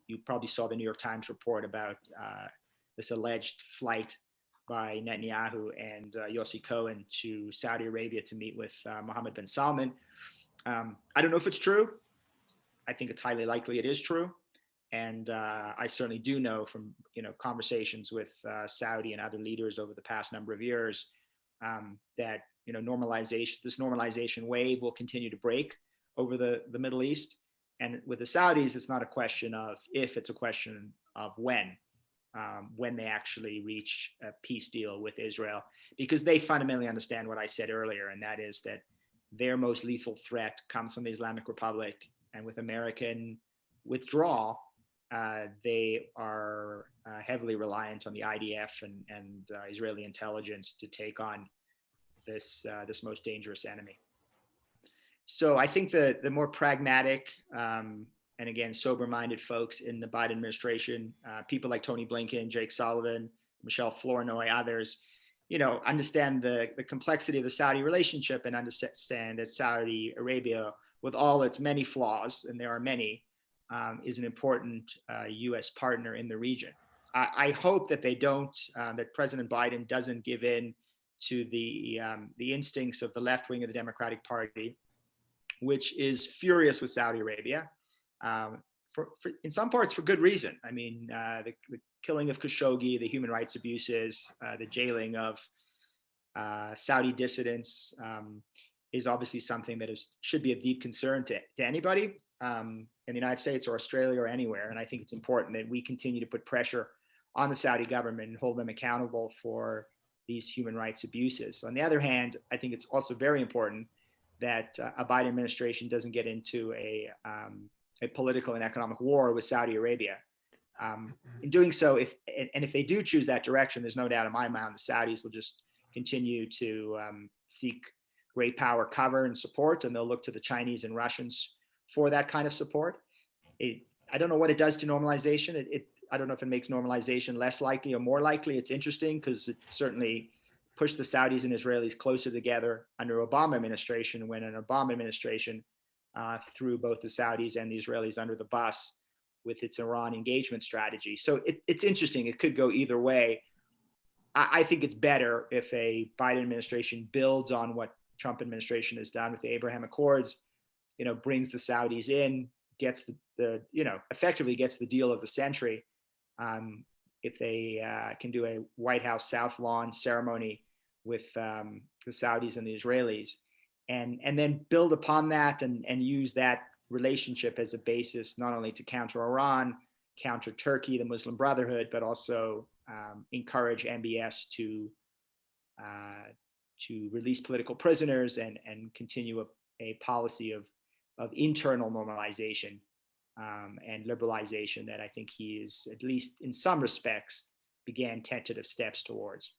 You probably saw the New York Times report about this alleged flight by Netanyahu and Yossi Cohen to Saudi Arabia to meet with Mohammed bin Salman. I don't know if it's true. I think it's highly likely it is true. And I certainly do know from conversations with Saudi and other leaders over the past number of years that this normalization wave will continue to break over the Middle East. And with the Saudis, it's not a question of if, it's a question of when they actually reach a peace deal with Israel, because they fundamentally understand what I said earlier, and that is that their most lethal threat comes from the Islamic Republic, and with American withdrawal, they are heavily reliant on the IDF and Israeli intelligence to take on this most dangerous enemy. So I think the more pragmatic and again sober-minded folks in the Biden administration, people like Tony Blinken, Jake Sullivan, Michelle Flournoy, others, understand the complexity of the Saudi relationship and understand that Saudi Arabia, with all its many flaws, and there are many, is an important U.S. partner in the region. I hope that they don't, that President Biden doesn't give in to the instincts of the left wing of the Democratic Party, which is furious with Saudi Arabia, for in some parts for good reason. I mean, the killing of Khashoggi, the human rights abuses, the jailing of Saudi dissidents is obviously something that should be of deep concern to anybody in the United States or Australia or anywhere. And I think it's important that we continue to put pressure on the Saudi government and hold them accountable for these human rights abuses. On the other hand, I think it's also very important that a Biden administration doesn't get into a political and economic war with Saudi Arabia. In doing so, if they do choose that direction, there's no doubt in my mind the Saudis will just continue to seek great power cover and support, and they'll look to the Chinese and Russians for that kind of support. I don't know what it does to normalization. I don't know if it makes normalization less likely or more likely. It's interesting because it certainly pushed the Saudis and Israelis closer together under Obama administration, when an Obama administration threw both the Saudis and the Israelis under the bus with its Iran engagement strategy. So it's interesting. It could go either way. I think it's better if a Biden administration builds on what Trump administration has done with the Abraham Accords, brings the Saudis in, gets effectively gets the deal of the century. If they can do a White House South Lawn ceremony with the Saudis and the Israelis, and then build upon that and use that relationship as a basis, not only to counter Iran, counter Turkey, the Muslim Brotherhood, but also encourage MBS to release political prisoners and continue a policy of internal normalization and liberalization that I think he is, at least in some respects, began tentative steps towards.